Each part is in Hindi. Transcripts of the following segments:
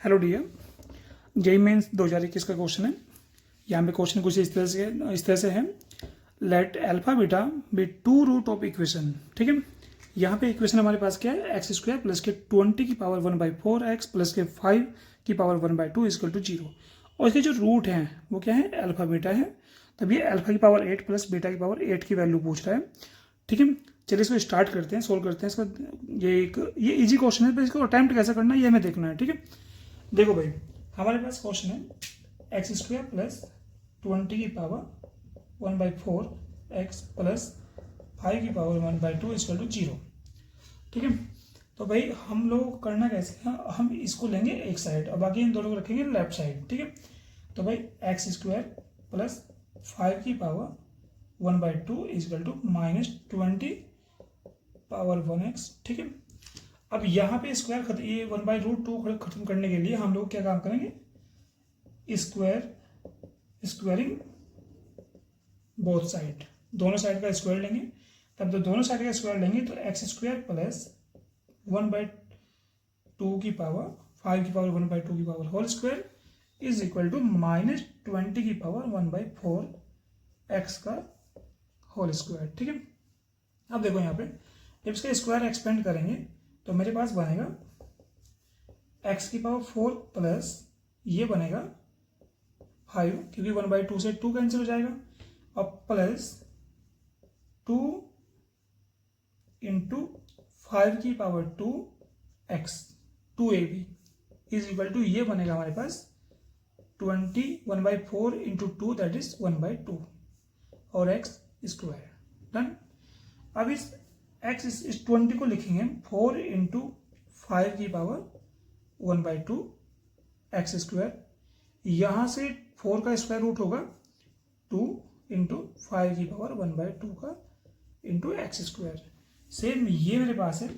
हेलो डियर, जेई मेंस 2021 का क्वेश्चन है। यहाँ पे क्वेश्चन कुछ इस तरह से है। Let alpha beta be two root of equation. ठीक है, यहाँ पे इक्वेशन हमारे पास क्या है, एक्स स्क्वायर प्लस के 20 की पावर 1/4 एक्स प्लस के 5 की पावर 1/2 इक्वल टू 0। और इसके जो रूट हैं वो क्या है, अल्फा बीटा है। तब ये अल्फा की पावर 8 प्लस बीटा की पावर 8 की वैल्यू पूछ रहा है। ठीक है, चलिए इसको स्टार्ट करते हैं, सोल्व करते हैं इसका। ये इजी क्वेश्चन है, पर इसको अटैम्प्ट कैसे करना है ये हमें देखना है। ठीक है, देखो भाई, हमारे पास क्वेश्चन है एक्स स्क्वायर प्लस 20 की पावर 1/4 एक्स प्लस 5 की पावर 1/2 इक्वल टू 0। ठीक है, तो भाई हम लोग करना कैसे है, हम इसको लेंगे एक साइड और बाकी इन दोनों को रखेंगे लेफ्ट साइड। ठीक है, तो भाई एक्स स्क्वायर प्लस 5 की power 1/2 equal to -20 power 1x। ठीक है, अब यहाँ पे स्क्वायर खत्म, ये 1/√2 खत्म करने के लिए हम लोग क्या काम करेंगे, स्क्वायरिंग बोथ साइड, दोनों साइड का स्क्वायर लेंगे। तब तो दोनों साइड का स्क्वायर लेंगे तो एक्स स्क्वायर प्लस 1/2 की पावर 5 की पावर 1/2 की power whole square is equal to -20 की पावर 1/4 एक्स का होल स्क्वायर। ठीक है, अब देखो यहाँ पे जब इसका स्क्वायर एक्सपेंड करेंगे तो मेरे पास बनेगा x की पावर 4 प्लस ये बनेगा 5, क्योंकि 1/2 से 2 कैंसिल हो जाएगा, और प्लस 2 इंटू 5 की power 2x 2ab is equal to ये बनेगा हमारे पास 20 1/4 इंटू 2 दैट इज 1/2 और x स्क्वायर। डन। अब इस x इस 20 को लिखेंगे 4 इंटू 5 की पावर 1/2 एक्स स्क्वायर। यहाँ से 4 का स्क्वायर रूट होगा 2 इंटू 5 की पावर 1/2 का इंटू एक्स स्क्वायर। सेम ये मेरे पास है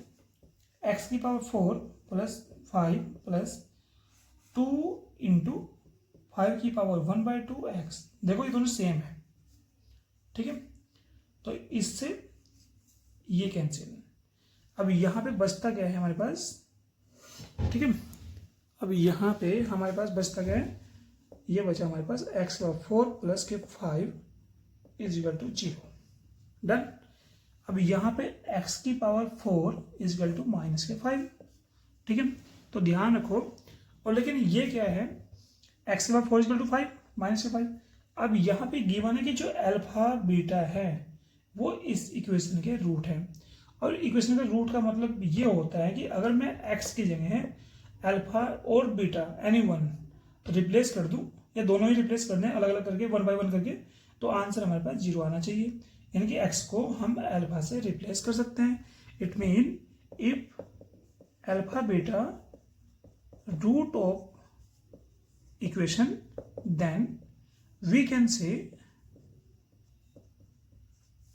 x की पावर 4 प्लस 5 प्लस 2 इंटू 5 की पावर 1/2 एक्स। देखो ये दोनों सेम है। ठीक है, तो इससे ये कैंसिल। अब यहाँ पे बचता क्या है हमारे पास, ठीक है, अब यहाँ पे हमारे पास बचता क्या है, ये बचा हमारे पास एक्स का 4 प्लस के 5 इज इक्वल टू 0। डन। अब यहाँ पे x की power 4 is equal to minus के 5। ठीक है, तो ध्यान रखो। और लेकिन ये क्या है, x की power 4 is equal to 5 minus के 5। अब यहाँ पे गिवन है कि जो अल्फा बीटा है वो इस इक्वेशन के रूट है, और इक्वेशन के रूट का मतलब ये होता है कि अगर मैं x की जगह अल्फा और बीटा एनी वन रिप्लेस कर दूं, या दोनों ही रिप्लेस कर दें अलग अलग करके 1 बाय 1 करके, तो आंसर हमारे पास 0 आना चाहिए। यानी कि x को हम अल्फा से रिप्लेस कर सकते हैं। It mean if alpha beta root of equation then we can say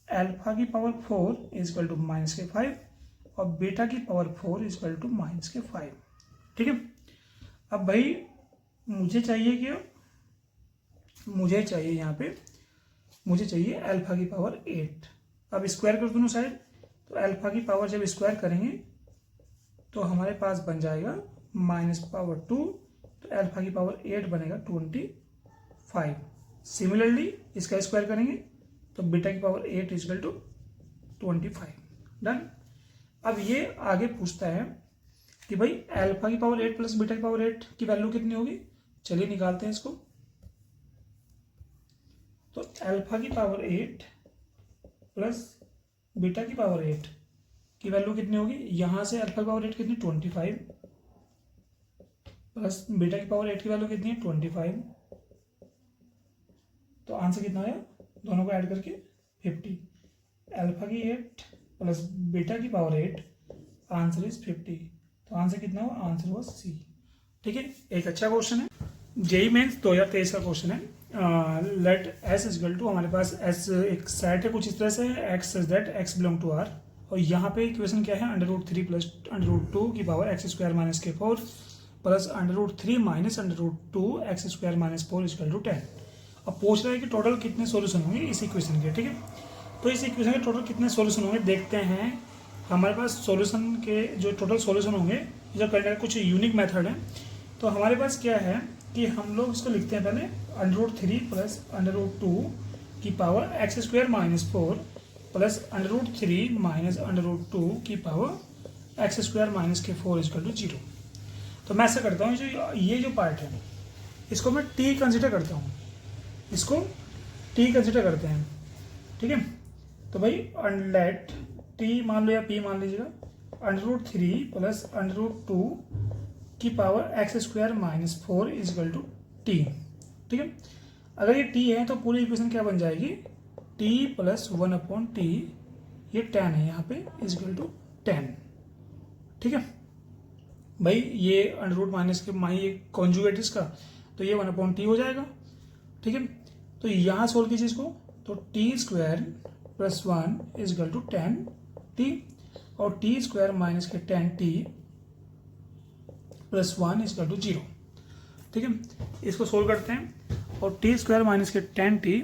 alpha की power 4 is equal to minus के 5 और बीटा की power 4 is equal to minus के 5। ठीक है, अब भाई मुझे चाहिए क्या, मुझे चाहिए यहाँ पे, मुझे चाहिए अल्फा की पावर 8। अब स्क्वायर कर दोनों साइड, तो अल्फा की पावर जब स्क्वायर करेंगे तो हमारे पास बन जाएगा माइनस पावर 2, तो अल्फा की पावर 8 बनेगा 25। सिमिलरली इसका स्क्वायर करेंगे तो बीटा की power 8 is equal to 25। Done. अब ये आगे पूछता है कि भाई अल्फा की पावर 8 प्लस बीटा की पावर 8 की वैल्यू कितनी होगी। चलिए निकालते हैं इसको। तो अल्फा की पावर 8 प्लस बीटा की पावर 8 की वैल्यू कितनी होगी, यहां से अल्फा की पावर 8 कितनी 25 प्लस बीटा की पावर 8 की वैल्यू कितनी है 25, तो आंसर कितना आया, दोनों को ऐड करके 50। अल्फा की 8 प्लस बीटा की पावर 8, आंसर इज 50। तो आंसर कितना हुआ, आंसर हुआ सी। ठीक है, एक अच्छा क्वेश्चन है, जेई मेंस 2023 का क्वेश्चन है। Let S is equal to, हमारे पास एस एक सेट है कुछ इस तरह से, x such that x belong to R, और यहाँ पे इक्वेशन क्या है, √3 प्लस √2 की पावर एक्स स्क्वायर माइनस के 4 plus √3 minus √2 x square minus 4 equal to 10। अब पूछ रहा है कि टोटल कितने सॉल्यूशन होंगे इस इक्वेशन के। ठीक है, तो इस इक्वेशन के टोटल कितने सॉल्यूशन होंगे देखते हैं। हमारे पास सॉल्यूशन के जो टोटल सॉल्यूशन होंगे, जो करने का कुछ यूनिक मेथड है। तो हमारे पास क्या है कि हम लोग इसको लिखते हैं पहले √3 प्लस √2 की power x² minus 4 plus √3 minus √2 की पावर x² माइनस के 4 इक्वल टू 0। तो मैं ऐसा करता हूँ, ये जो पार्ट है इसको मैं t कंसिडर करता हूँ, इसको t कंसिडर करते हैं, ठीक है। तो भाई लेट t मान लो या p मान लीजिएगा, √3 प्लस √2 की power x² minus 4 equal to t, ठीक है। अगर ये t है तो पूरी इक्वेशन क्या बन जाएगी, t प्लस 1/t, ये tan है यहाँ पे, इक्वल टू 10, ठीक है भाई। ये अंडर माइनस के ये कॉन्जुगेट इसका, तो ये 1/t हो जाएगा, ठीक है। तो यहाँ सोल्व कीजिए इसको, तो t² plus 1 equal to 10t और t² माइनस के 10t प्लस 1 इक्वल टू 0, ठीक है। इसको सोल्व करते हैं और t² माइनस के 10t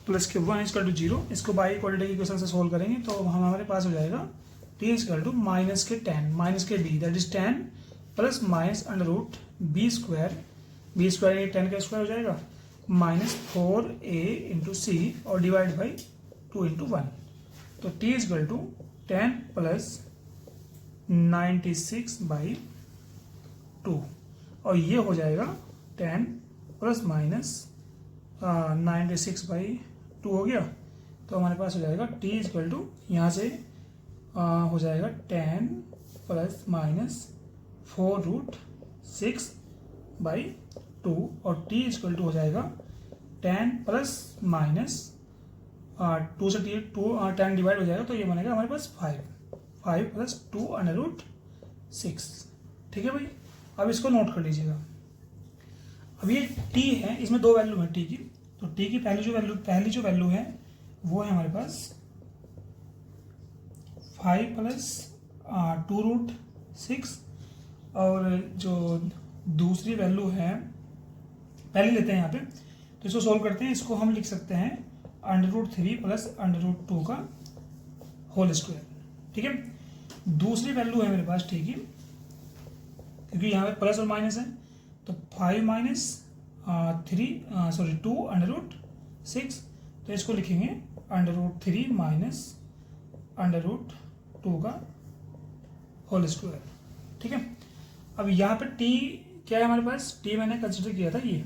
प्लस के 1 इक्वल टू 0, इसको बाई इक्वालिटी की इक्वेशन से सोल्व करेंगे तो हमारे पास हो जाएगा t इक्वल टू माइनस के 10 माइनस के d, that is 10 plus minus √b², b² ये 10 का स्क्वायर हो जाएगा, माइनस 4a इंटू सी और डिवाइड बाई 2 इंटू 1। तो t इक्वल टू 10 प्लस 96/2 और ये हो जाएगा 10 प्लस माइनस 96/2 हो गया। तो हमारे पास हो जाएगा t इक्वल टू यहाँ से हो जाएगा 10 प्लस माइनस 4√6/2 और t इक्वल टू हो जाएगा 10 प्लस माइनस 2 से 10 डिवाइड हो जाएगा, तो ये बनेगा हमारे पास 5 प्लस 2√6, ठीक है भाई। अब इसको नोट कर लीजिएगा। अब ये t है, इसमें दो वैल्यू है t की, तो t की पहली जो वैल्यू है वो है हमारे पास 5 प्लस 2√6 और जो दूसरी वैल्यू है पहले लेते हैं यहाँ पे, तो इसको सोल्व करते हैं। इसको हम लिख सकते हैं √3 प्लस √2 का होल स्क्वायर, ठीक है। दूसरी वैल्यू है मेरे पास t की, क्योंकि यहाँ पे प्लस और माइनस है, तो 5 माइनस 2√6, तो इसको लिखेंगे √3 माइनस √2 का होल स्क्वायर, ठीक है। अब यहाँ पे t क्या है हमारे पास, t मैंने कंसिडर किया था, ये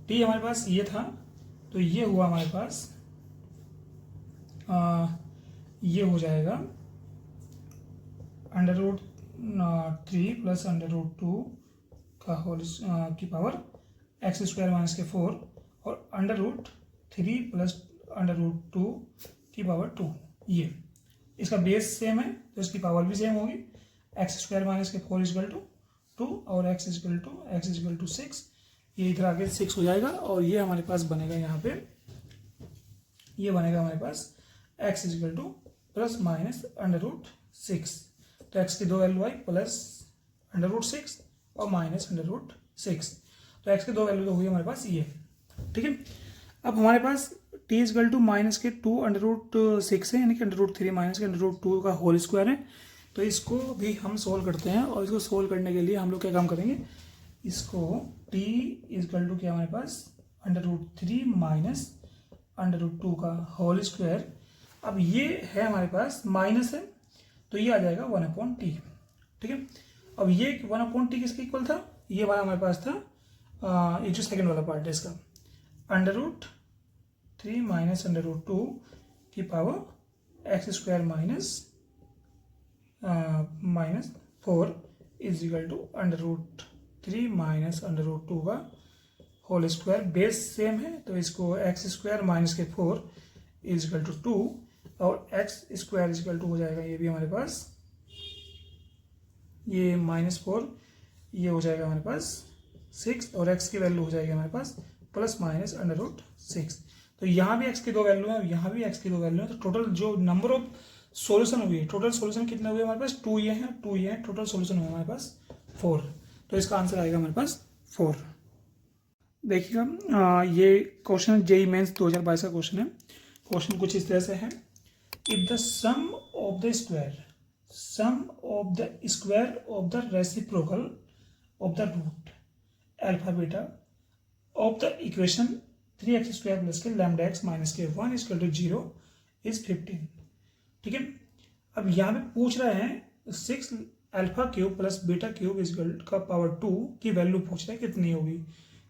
t हमारे पास ये था, तो ये हुआ हमारे पास ये हो जाएगा √3 प्लस √2 का होल की पावर x² माइनस के 4 और √3 प्लस √2 की पावर 2, ये इसका बेस सेम है तो इसकी पावर भी सेम होगी, x² माइनस के 4 इक्वल टू 2 और x इक्वल टू 6, ये इधर आके 6 हो जाएगा और ये हमारे पास बनेगा यहाँ पे, ये बनेगा हमारे पास x equal two plus minus √6। तो x की दो वैल्यू आई, प्लस √6 और माइनस √6, तो x की दो वैल्यू तो हुई हमारे पास ये, ठीक है। अब हमारे पास t इक्वल टू माइनस के 2√6 है, यानी कि √3 माइनस के √2 का होल स्क्वायर है। तो इसको भी हम सोल्व करते हैं और इसको सोल्व करने के लिए हम लोग क्या काम करेंगे, इसको t इक्वल टू क्या हमारे पास √3 माइनस √2 का होल स्क्वायर। अब ये है हमारे पास माइनस है, तो ये आ जाएगा 1/t, ठीक है। अब ये 1/t किसके इक्वल था, ये वाला हमारे पास था, ये जो सेकंड वाला पार्ट है इसका, √3 माइनस √2 की power x² minus 4 is equal to √3 minus √2 का होल स्क्वायर, बेस सेम है तो इसको x² माइनस के 4 इज इक्वल टू 2 और x² इक्वल टू हो जाएगा ये भी हमारे पास, ये -4, ये हो जाएगा हमारे पास 6 और x की वैल्यू हो जाएगी हमारे पास प्लस माइनस √6। तो यहाँ भी x की दो वैल्यू है और यहाँ भी x की दो वैल्यू है, तो टोटल जो नंबर ऑफ सॉल्यूशन हुई है, टोटल सॉल्यूशन कितने हुए हमारे पास, 2 ये हैं 2 ये हैं, टोटल सॉल्यूशन हुआ हमारे पास 4। तो इसका आंसर आएगा हमारे पास 4। देखिएगा ये क्वेश्चन जेईई मेंस 2022 का क्वेश्चन है। क्वेश्चन कुछ इस तरह से है, if the sum of the square of the reciprocal of the root alpha beta of the equation 3x square plus के लैम्डा एक्स माइनस के 1 इक्वल टू 0 इज 15। ठीक है, अब यहाँ पे पूछ रहे हैं 6 alpha cube plus beta cube equal का पावर 2 की वैल्यू पूछ रहे हैं कितनी होगी।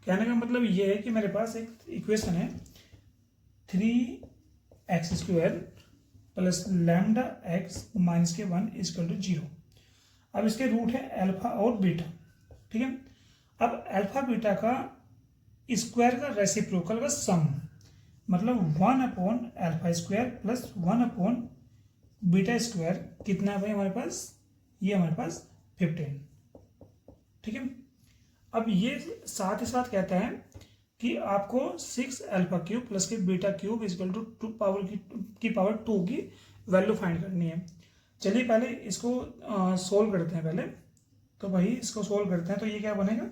कहने का मतलब ये है कि मेरे पास एक इक्वेशन है 3x square plus lambda x minus के 1 इक्वल टू 0। अब इसके रूट है अल्फा और बीटा। ठीक है, अब अल्फा बीटा का स्क्वायर का रेसिप्रोकल का सम मतलब 1 upon alpha square plus 1 upon beta square कितना है भाई हमारे पास, ये हमारे पास 15। ठीक है, अब ये साथ ही साथ कहता है कि आपको 6 अल्फा क्यूब प्लस के beta cube equal to 2 power की पावर 2 की वैल्यू फाइंड करनी है। चलिए पहले इसको सोल्व करते हैं पहले। तो भाई इसको सोल्व करते हैं तो ये क्या बनेगा,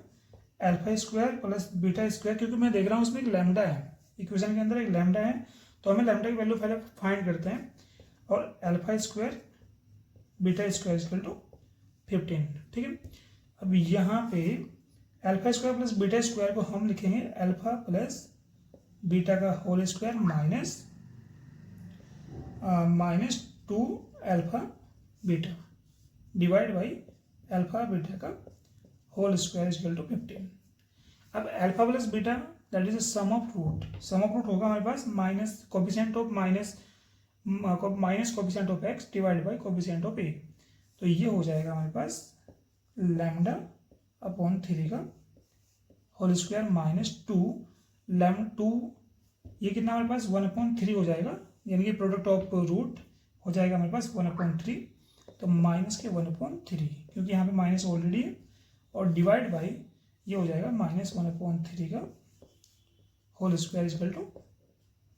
alpha square plus beta square, क्योंकि मैं देख रहा हूँ उसमें एक लैम्डा है, इक्वेशन के अंदर एक लैम्डा है, तो हमें लैम्डा की वैल्यू पहले फाइंड करते हैं। और alpha square beta square equal to 15। ठीक है, अब यहाँ पे alpha square plus beta square को हम लिखेंगे अल्फा प्लस बीटा का whole square minus 2 alpha beta divide by alpha beta का होल स्क्वायर इक्वल टू 15। अब alpha plus beta that is sum of root, sum of root होगा हमारे पास minus coefficient of x divide by coefficient of a. तो ये हो जाएगा हमारे पास लैम्डा अपॉन 3 का होल स्क्वायर माइनस 2 ये कितना हमारे पास 1/3 हो जाएगा, यानी कि प्रोडक्ट ऑफ रूट हो जाएगा हमारे पास 1/3। तो माइनस के 1/3 क्योंकि यहाँ पे माइनस ऑलरेडी है, और डिवाइड बाई ये हो जाएगा माइनस 1/3 का होल स्क्वायर इक्वल टू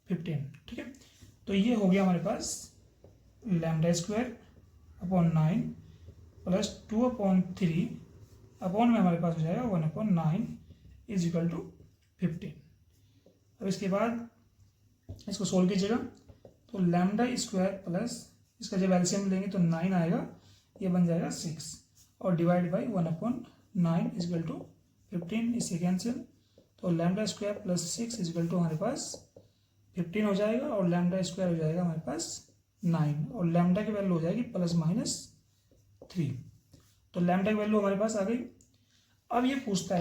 15। ठीक है, तो ये हो गया हमारे पास lambda square upon 9 plus 2/3 upon में हमारे पास हो जाएगा 1/9 इज इक्वल टू 15। अब इसके बाद इसको सोल्व कीजिएगा तो लैम्डा स्क्वायर प्लस इसका जब एलसीएम लेंगे तो 9 आएगा, ये बन जाएगा 6 और divide by 1/9 is equal to 15, इससे कैंसिल। तो lambda square plus 6 is equal to हमारे पास 15 हो जाएगा, और लैम्डा स्क्वायर हो जाएगा हमारे पास 9, और लैम्डा की वैल्यू हो जाएगी प्लस माइनस 3। तो लैम्डा की वैल्यू हमारे पास आ गई। अब ये पूछ रहा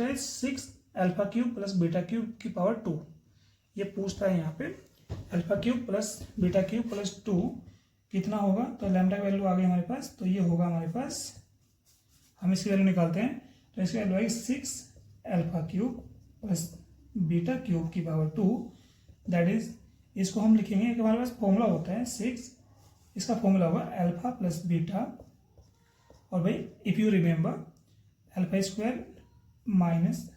है 6 alpha cube plus beta cube की पावर 2। ये पूछता है यहाँ पे alpha cube plus beta cube plus 2 कितना होगा। तो लैम्डा की वैल्यू आ गई हमारे पास, तो ये होगा हमारे पास, हम इसकी वैल्यू निकालते हैं तो इसकी वैल्यू आएगी 6 alpha cube plus beta cube की पावर 2, दैट इज, इसको हम लिखेंगे कि हमारे पास फॉर्मूला होता है 6, इसका फॉर्मूला होगा अल्फा प्लस बीटा, और भाई if you remember alpha square minus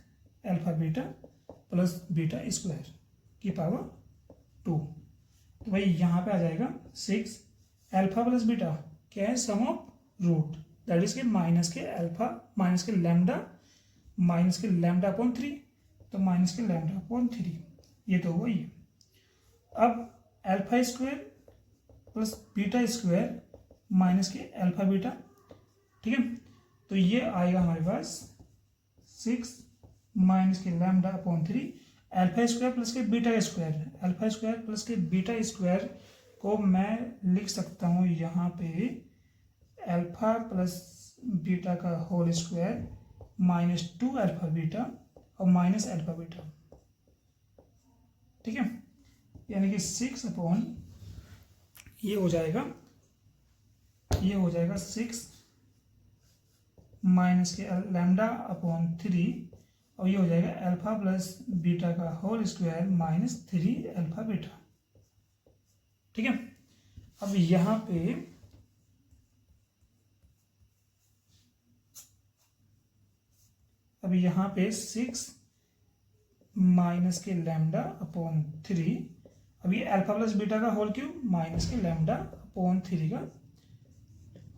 alpha beta plus beta square की पावर 2। तो भाई यहाँ पे आ जाएगा 6 अल्फा प्लस बीटा क्या है, सम ऑफ रूट, दैट इज के माइनस के अल्फा माइनस के लैम्डा अपॉन 3, तो माइनस के लैम्डा अपॉन 3, ये तो हुआ ये। अब alpha square plus beta square minus के अल्फा बीटा, ठीक है, तो ये आएगा हमारे पास 6 माइनस के lambda upon 3 alpha square plus के beta square. Alpha square plus के बीटा स्क्वायर को मैं लिख सकता हूँ यहाँ पे अल्फा प्लस बीटा का whole square minus 2 alpha beta और माइनस अल्फा बीटा, ठीक है, यानी कि 6 अपॉन ये हो जाएगा 6 माइनस के लैम्डा अपॉन 3, और ये हो जाएगा अल्फा प्लस बीटा का whole square minus 3 alpha beta, ठीक है। अब यहाँ पे 6 माइनस के लैम्डा अपॉन 3, अब ये अल्फा प्लस बीटा का होल क्यूब माइनस के लैम्डा अपॉन 3 का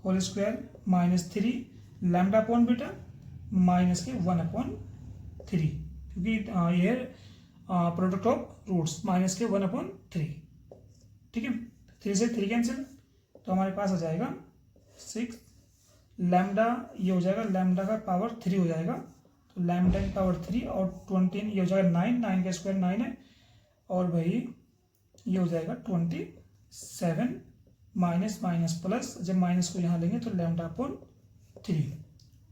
whole square minus 3 lambda upon beta minus के 1/3, क्योंकि ये प्रोडक्ट ऑफ रूट्स माइनस के 1/3, ठीक है। 3 से 3 कैंसिल, तो हमारे पास आ जाएगा 6 लैम्डा ये हो जाएगा, लैम्डा का पावर 3 हो जाएगा, तो लैम्डा की पावर 3 और 20 ये हो जाएगा 9, 9 का स्क्वायर 9 है, और भाई ये हो जाएगा 27 माइनस माइनस प्लस, जब माइनस को यहाँ लेंगे तो लैम्डा अपॉन 3।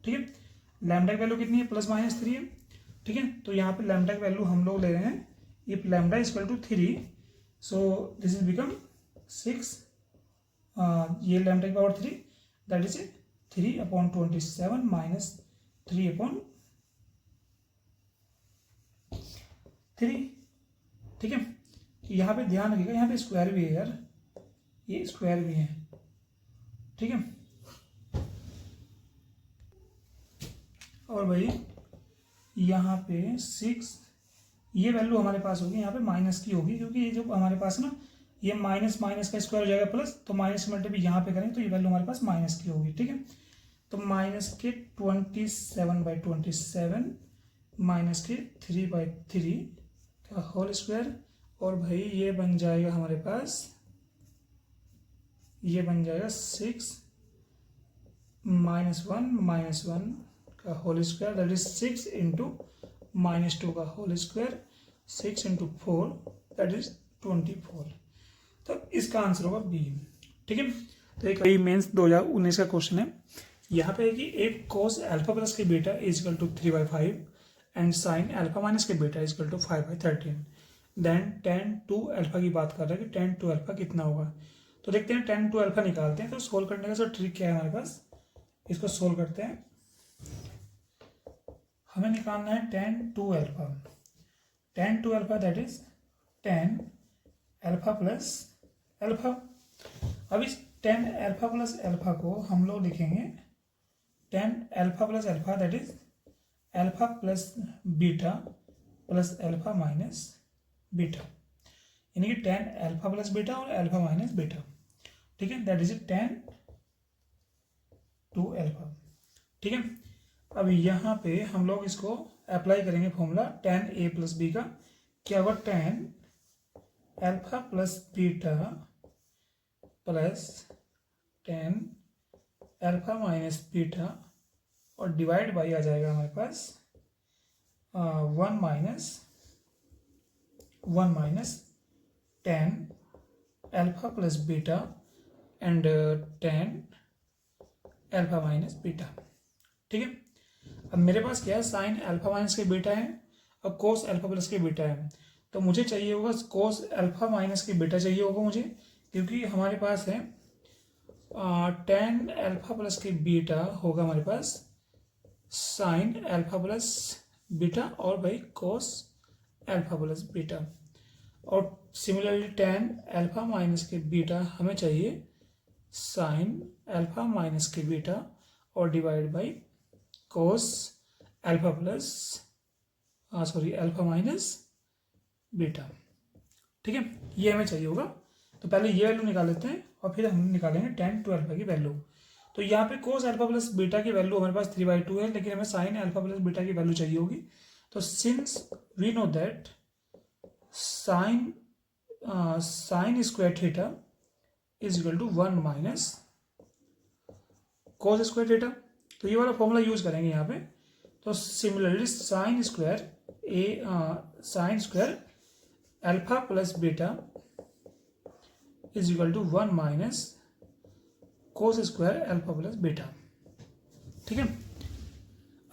ठीक है, लैम्डा की वैल्यू कितनी है, प्लस माइनस 3 है। ठीक है, तो यहाँ पे लैम्डा की वैल्यू हम लोग ले रहे हैं, if lambda is equal to 3, so this is become 6, ये लैम्डा की power 3 that is 3 upon 27 minus 3 upon 3। ठीक है, यहाँ पे ध्यान रखिएगा, यहाँ पे स्क्वायर भी है यार, ये स्क्वायर भी है। ठीक है, और भाई यहाँ पे 6, ये वैल्यू हमारे पास होगी यहाँ पे माइनस की होगी, क्योंकि ये जो हमारे पास ना ये माइनस माइनस का स्क्वायर हो जाएगा प्लस, तो माइनस मल्टीप्लाई यहाँ पे करेंगे तो ये वैल्यू हमारे पास माइनस की होगी। ठीक है, तो माइनस के 27/27 माइनस के 3/3 का होल स्क्वायर, और भाई ये बन जाएगा हमारे पास, ये बन जाएगा 6 -1 का whole square that is 6 into -2 का whole square, 6 into 4 that is 24। तो इसका आंसर होगा बी। ठीक है, तो एक मेंस 2019 का क्वेश्चन है, यहाँ पे है कि एक कोस अल्फा प्लस के beta is equal to 3/5 and sine alpha minus के beta is equal to 5/13, then tan 2 alpha की बात कर रहे हैं कि tan 2 अल्फा कितना होगा। तो देखते हैं tan 2 अल्फा निकालते हैं। तो सोल्व करने का सर ट्रिक क्या है हमारे पास, इसको सोल्व करते हैं। हमें निकालना है tan 2 alpha, tan 2 alpha that is tan alpha plus alpha. अब इस tan अल्फा प्लस अल्फा को हम लोग लिखेंगे tan alpha plus alpha that is alpha plus beta plus alpha minus beta, यानी कि tan अल्फा प्लस बीटा और अल्फा माइनस बीटा। ठीक है, दैट इज tan 2 अल्फा। ठीक है, अब यहाँ पे हम लोग इसको अप्लाई करेंगे formula tan a plus B का, क्या होगा tan alpha plus beta plus tan alpha minus beta, और डिवाइड बाई आ जाएगा हमारे पास 1 minus tan alpha plus beta and tan alpha minus beta. ठीक है, अब मेरे पास क्या है, साइन अल्फा माइनस के बीटा है और कोस अल्फा प्लस के बीटा है, तो मुझे चाहिए होगा कोस अल्फा माइनस के बीटा चाहिए होगा मुझे, क्योंकि हमारे पास है tan अल्फा प्लस के बीटा होगा हमारे पास साइन अल्फा प्लस बीटा और भाई कोस अल्फा प्लस बीटा, और सिमिलरली tan अल्फा माइनस के बीटा हमें चाहिए साइन अल्फा माइनस के बीटा और divide by cos alpha plus alpha minus beta. ठीक है, ये हमें चाहिए होगा। तो पहले ये वैल्यू निकाल लेते हैं और फिर हम निकालेंगे tan 2 अल्फा की वैल्यू। तो यहाँ पे कोस अल्फा प्लस बीटा की वैल्यू हमारे पास 3/2 है, लेकिन हमें साइन अल्फा प्लस बीटा की वैल्यू चाहिए होगी। तो since we know that sine square theta is equal to 1 minus cos square theta, तो ये वाला फॉर्मूला यूज करेंगे यहाँ पे। तो similarly sine square alpha plus beta is equal to 1 minus cos square alpha plus beta. ठीक है,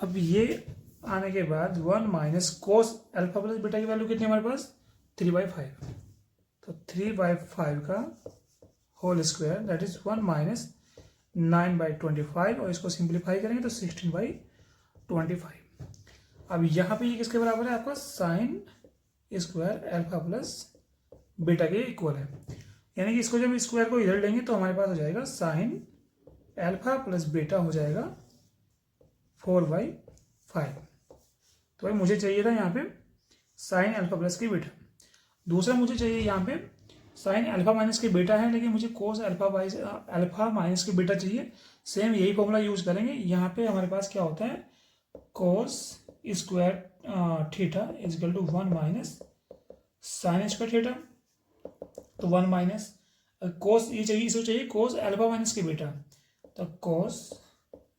अब ये आने के बाद 1 minus cos alpha plus beta की वैल्यू कितनी है हमारे पास 3/5, तो 3/5 का whole square that is 1 minus 9/25, और इसको सिंप्लीफाई करेंगे तो 16/25। अब यहाँ पे ये किसके बराबर है आपका sign square alpha plus beta के इक्वल है, यानी कि इसको जब स्क्वायर को इधर लेंगे तो हमारे पास हो जाएगा साइन अल्फा प्लस बीटा हो जाएगा 4/5। तो भाई मुझे चाहिए था यहाँ पे साइन अल्फा प्लस की बीटा। दूसरा मुझे चाहिए यहाँ पे साइन अल्फा माइनस की बीटा है, लेकिन मुझे कोस अल्फा माइनस की बीटा चाहिए। सेम यही फॉर्मूला यूज करेंगे। यहाँ पे हमारे पास क्या होता है cos square theta is equal to 1 minus sine square theta, तो 1 माइनस कोस ये चाहिए, इसको चाहिए कोस अल्फा माइनस की बीटा, तो कोस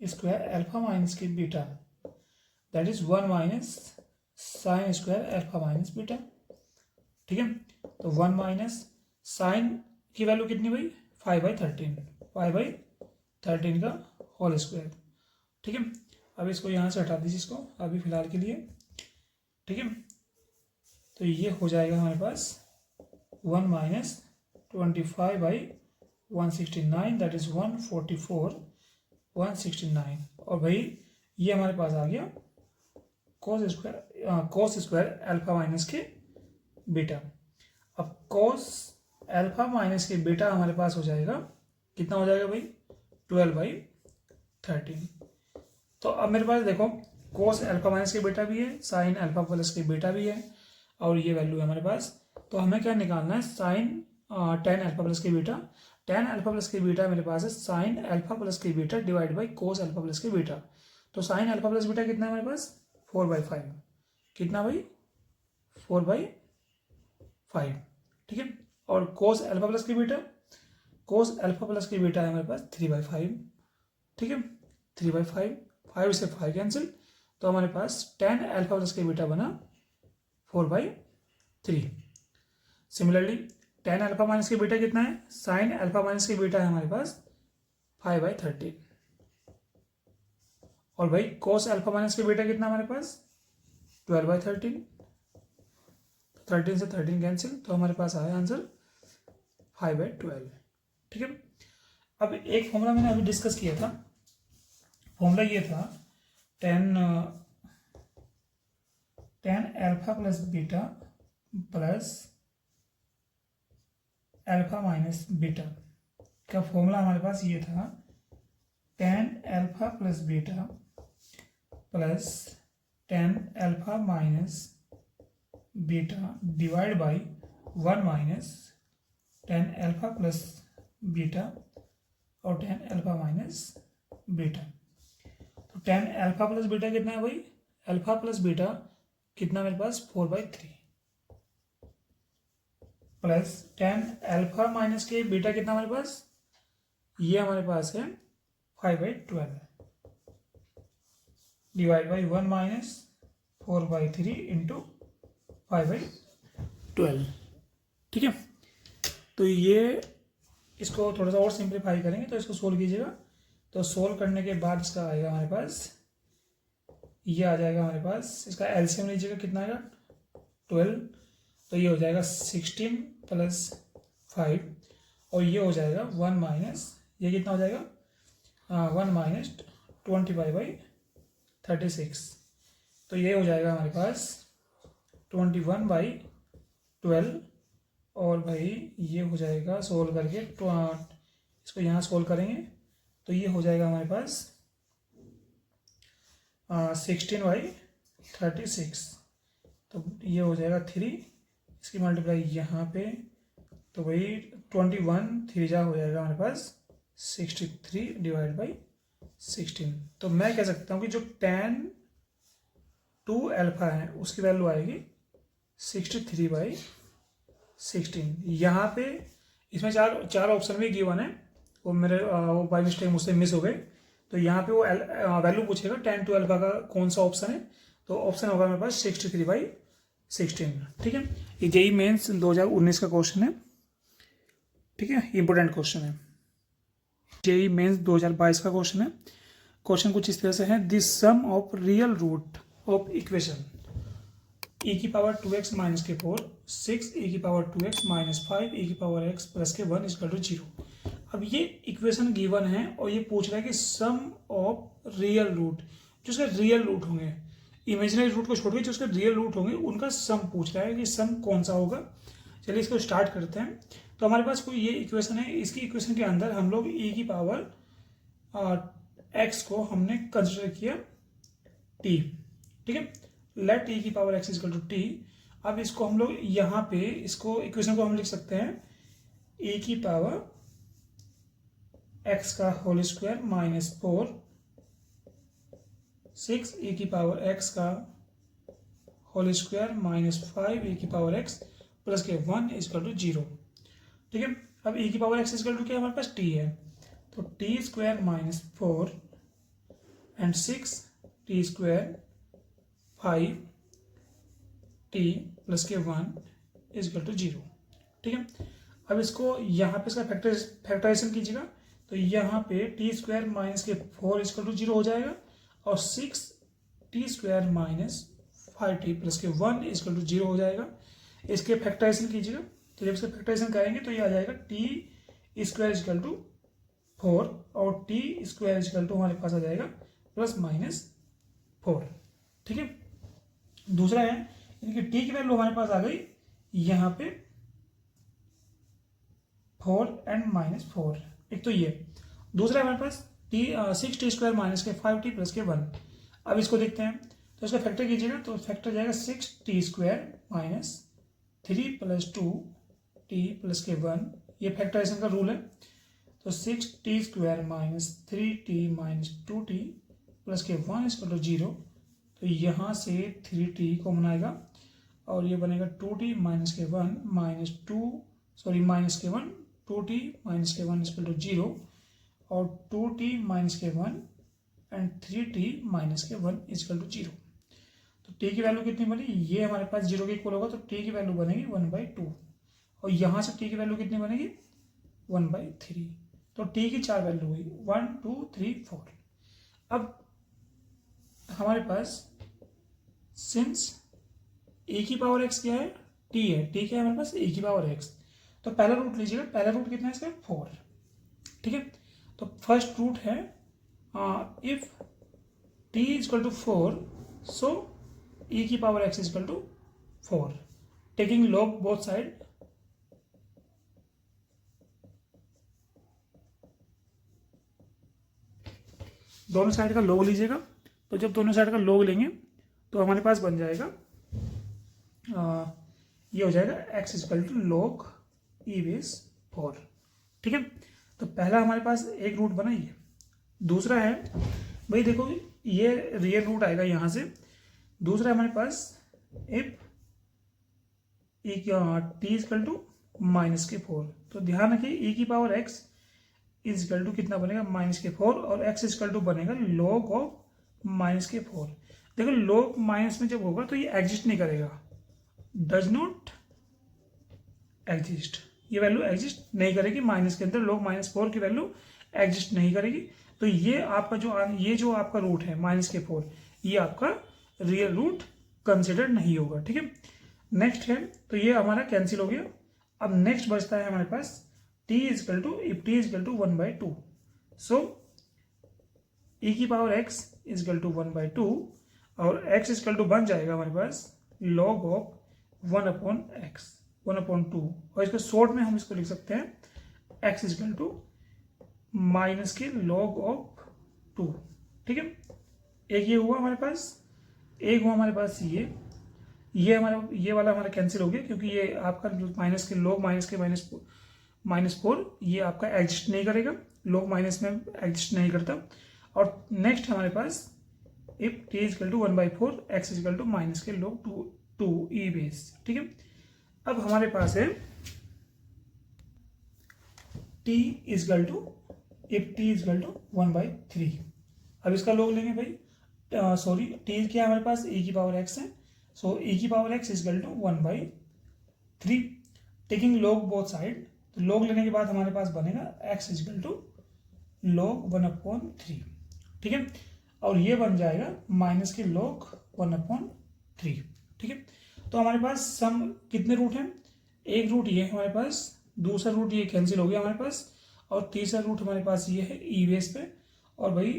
स्क्वायर अल्फा माइनस के beta, that is 1 minus sine square alpha minus beta. ठीक है, तो 1 माइनस साइन की वैल्यू कितनी हुई 5/13, 5/13 का होल स्क्वायर। ठीक है, अब इसको यहाँ से हटा दीजिए इसको अभी फिलहाल के लिए। ठीक है, तो ये हो जाएगा हमारे पास 1 माइनस 25/169, दैट इज 144/169। और भाई ये हमारे पास आ गया कोस स्क्वायर अल्फा माइनस के बीटा। अब कोस अल्फा माइनस के बीटा हमारे पास हो जाएगा, कितना हो जाएगा भाई 12/13। तो अब मेरे पास देखो कोस अल्फा माइनस के बीटा भी है, साइन अल्फा प्लस के बीटा भी है, और ये वैल्यू है हमारे पास। तो हमें क्या निकालना है, साइन टेन अल्फा प्लस के बीटा। टेन अल्फा प्लस के बीटा मेरे पास है साइन अल्फा प्लस के beta divide by cos alpha plus के बीटा। तो साइन अल्फा प्लस बीटा कितना है हमारे पास 4/5, कितना भाई 4/5। ठीक है, और कोस अल्फा प्लस के बीटा, कोस अल्फा प्लस के बीटा है हमारे पास 3/5। ठीक है, 3/5, 5 से 5 कैंसिल, तो हमारे पास टेन अल्फा प्लस के बीटा बना 4/3। सिमिलरली टेन अल्फा माइनस के बीटा कितना है, साइन अल्फा माइनस के बीटा है हमारे पास 5/13। और भाई कोस अल्फा माइनस के बीटा कितना हमारे पास 12/13। 13 से 13 कैंसिल, तो हमारे पास आया आंसर 5/12। ठीक है, अब एक फॉर्मूला मैंने अभी डिस्कस किया था, फॉर्मूला ये था tan alpha plus beta plus alpha minus beta का फॉर्मूला हमारे पास ये था, tan alpha plus beta plus tan alpha minus beta divide by 1 minus tan alpha plus beta और टेन अल्फा माइनस बीटा। तो टेन अल्फा प्लस बीटा कितना है भाई, अल्फा प्लस बीटा कितना मेरे पास 4/3 प्लस टेन अल्फा माइनस के बीटा कितना हमारे पास, ये हमारे पास है 5/12 डिवाइड बाई 1 माइनस 4/3 इंटू 5/12। ठीक है, तो ये इसको थोड़ा सा और सिंप्लीफाई करेंगे, तो इसको सोल्व कीजिएगा। तो सोल्व करने के बाद इसका आएगा हमारे पास, ये आ जाएगा हमारे पास, इसका एलसीएम लीजिएगा कितना आएगा 12, तो ये हो जाएगा 16 प्लस 5, और ये हो जाएगा 1 माइनस, ये कितना हो जाएगा 1 माइनस 25/36, तो ये हो जाएगा हमारे पास 21/12। और भाई ये हो जाएगा सोल्व करके, इसको यहाँ सोल्व करेंगे तो ये हो जाएगा हमारे पास 16/36, तो ये हो जाएगा 3, इसकी मल्टीप्लाई यहाँ पे, तो भाई 21 3 जा हो जाएगा हमारे पास 63 डिवाइड बाई 16। तो मैं कह सकता हूँ कि जो tan 2 अल्फा है उसकी वैल्यू आएगी 63/16। यहाँ पे इसमें चार ऑप्शन भी गिवन है, वो वो बाय मिस्टेक मुझसे मिस हो गए। तो यहाँ पे वो वैल्यू पूछेगा tan 2 अल्फा का कौन सा ऑप्शन है, तो ऑप्शन होगा मेरे पास 63/16। ठीक है, ये जेईई मेंस 2019 का क्वेश्चन है। ठीक है, इंपोर्टेंट क्वेश्चन है। जेईई मेंस 2022 का क्वेश्चन है। क्वेश्चन कुछ इस तरह से है, this sum of real root of equation e⁻2x minus के 4 6 e⁻2x माइनस 5 e⁻x प्लस के 1 इक्वल टू 0। अब ये इक्वेशन गिवन है और ये पूछ रहा है कि सम ऑफ रियल रूट, जो उसका रियल रूट होंगे, इमेजिनरी रूट को छोड़ के जो उसके रियल रूट होंगे उनका सम पूछ रहा है कि सम कौन सा होगा। चलिए इसको स्टार्ट करते हैं। तो हमारे पास कोई ये इक्वेशन है, इसकी इक्वेशन के अंदर हम लोग e⁻x को हमने कंसिडर किया t। ठीक है, late e⁻x equal to t। अब इसको हम लोग यहाँ पे इसको इक्वेशन को हम लिख सकते हैं e⁻x का होल स्क्वायर माइनस 4 6 e⁻x का whole square minus 5 e⁻x plus के 1 इक्वल टू 0। ठीक है, अब e⁻x इक्वल टू क्या हमारे पास t है, तो t square minus 4 and 6t² 5t plus के 1 इज इक्वल टू 0। ठीक है, अब इसको यहाँ पे इसका फैक्टराइजेशन कीजिएगा तो यहाँ पे t² माइनस के 4 इज इक्वल टू 0 हो जाएगा और 6t² माइनस 5t प्लस के 1 इज इक्वल टू 0 हो जाएगा। इसके फैक्टराइजेशन कीजिएगा तो जब इसका फैक्टराइजेशन करेंगे तो ये आ जाएगा t² इज इक्वल टू 4 और t² इज इक्वल टू हमारे पास आ जाएगा प्लस माइनस 4। ठीक है, दूसरा है इनकी t की वैल्यू हमारे पास आ गई यहाँ पे 4 एंड माइनस 4, एक तो ये। दूसरा हमारे पास 6t² माइनस के 5t प्लस के 1। अब इसको देखते हैं तो इसका फैक्टर कीजिएगा तो फैक्टर जाएगा 6t² minus 3 plus 2t plus के 1, ये फैक्टराइजेशन का रूल है। तो 6t² minus 3t minus 2t plus के 1 इज इक्वल टू 0। तो यहाँ से 3t कॉमन आएगा और ये बनेगा 2t माइनस के 1 माइनस 1 2t माइनस के 1 इज इक्वल टू 0 और 2t माइनस के 1 एंड 3t माइनस के 1 इज इक्वल टू 0। तो t की वैल्यू कितनी बनी, ये हमारे पास 0 के इक्वल होगा तो t की वैल्यू बनेगी 1/2 और यहाँ से t की वैल्यू कितनी बनेगी 1/3। तो t की 4 वैल्यू हुई 1 2 3 4। अब हमारे पास सिंस e की पावर x क्या है, t है, t क्या है हमारे पास e की पावर x। तो पहला रूट लीजिएगा, पहला रूट कितना है इसका 4। ठीक है, तो फर्स्ट रूट है if t is equal to 4 so e की power x is equal to 4 taking log both side. दोनों साइड का log लीजिएगा, तो जब दोनों साइड का log लेंगे तो हमारे पास बन जाएगा ये हो जाएगा x is equal to log e base 4। ठीक है, तो पहला हमारे पास एक रूट बना ये। दूसरा है भाई देखो ये रियल रूट आएगा यहाँ से। दूसरा हमारे पास if t is equal to minus के 4, तो ध्यान रखिए e की power x is equal to कितना बनेगा माइनस के 4 और x इज इक्वल टू बनेगा log ऑफ माइनस के 4। देखो log माइनस में जब होगा तो ये एग्जिस्ट नहीं करेगा, डज नॉट एग्जिस्ट, ये वैल्यू एग्जिस्ट नहीं करेगी माइनस के अंदर, log माइनस 4 की वैल्यू एग्जिस्ट नहीं करेगी। तो ये आपका जो आपका रूट है माइनस के 4, ये आपका रियल रूट कंसिडर नहीं होगा। ठीक है, नेक्स्ट है तो ये हमारा कैंसिल हो गया। अब नेक्स्ट बचता है हमारे पास t is equal to if t is equal to 1/2 so e की power x is equal to 1/2 और x इज इक्वल टू बन जाएगा हमारे पास log ऑफ 1/x 1/2 और इसको शॉर्ट में हम इसको लिख सकते हैं x is equal to minus के log ऑफ 2। ठीक है, एक ये हुआ हमारे पास, एक हुआ हमारे पास ये हमारा ये वाला हमारा कैंसिल हो गया क्योंकि ये आपका माइनस के log माइनस के -4 ये आपका एग्जिस्ट नहीं करेगा, log माइनस में एग्जिस्ट नहीं करता। और नेक्स्ट हमारे पास if t is equal to 1/4 x is equal to minus के log 2 e बेस। ठीक है, अब हमारे पास है t is equal to if t is equal to 1/3। अब इसका log लेंगे भाई, सॉरी t क्या है हमारे पास e की पावर x है, सो e की power x is equal to 1/3 taking log both side. तो log लेने के बाद हमारे पास बनेगा x is equal to log 1/3। ठीक है, और ये बन जाएगा माइनस के log 1/3। ठीक है, तो हमारे पास सम कितने रूट हैं, एक रूट ये है हमारे पास, दूसरा रूट ये कैंसिल हो गया हमारे पास और तीसरा रूट हमारे पास ये है ई बेस पे और भाई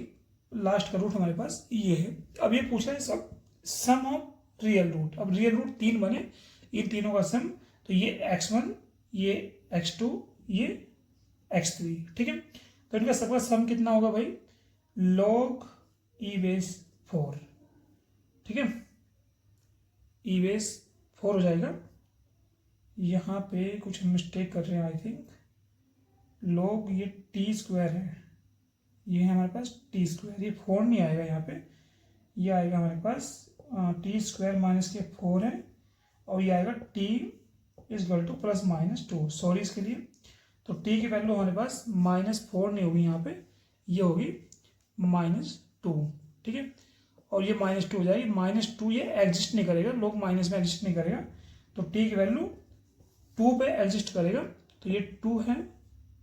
लास्ट का रूट हमारे पास ये है। अब ये पूछा है सम ऑफ रियल रूट। अब रियल रूट 3 बने, इन तीनों का सम, तो ये x1 ये x2 ये x3। ठीक है, तो इनका सबका सम कितना होगा भाई log e बेस 4। ठीक है, e बेस 4 हो जाएगा। यहाँ पे कुछ मिस्टेक कर रहे हैं आई थिंक, log ये t² है, ये है हमारे पास t², ये 4 नहीं आएगा यहाँ पे, ये आएगा हमारे पास t² माइनस के 4 है और ये आएगा t is equal two plus -2। Sorry इसके लिए, तो t की वैल्यू हमारे पास -4 नहीं होगी यहाँ पे, ये होगी -2। ठीक है, और ये -2 हो जाएगी। -2 ये एग्जिस्ट नहीं करेगा, log माइनस में एग्जिस्ट नहीं करेगा, तो t की वैल्यू 2 पे एग्जिस्ट करेगा, तो ये 2 है।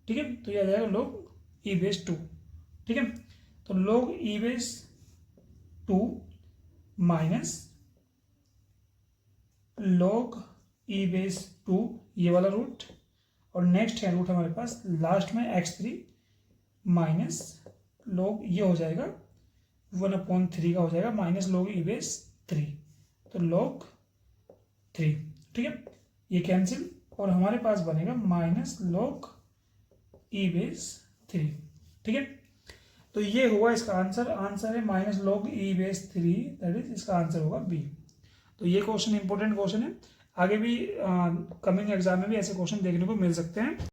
ठीक है, तो ये आ जाएगा log e⁻²। ठीक है, तो log e⁻² minus log e⁻² ये वाला रूट, और नेक्स्ट है रूट हमारे पास लास्ट में x3 माइनस log ये हो जाएगा 1/3 का हो जाएगा माइनस log e⁻3, तो log 3। ठीक है, ये कैंसिल और हमारे पास बनेगा माइनस log e⁻3। ठीक है, तो ये हुआ इसका आंसर। आंसर है minus log e⁻3, that is इसका आंसर होगा बी। तो ये क्वेश्चन इंपॉर्टेंट क्वेश्चन है, आगे भी कमिंग एग्जाम में भी ऐसे क्वेश्चन देखने को मिल सकते हैं।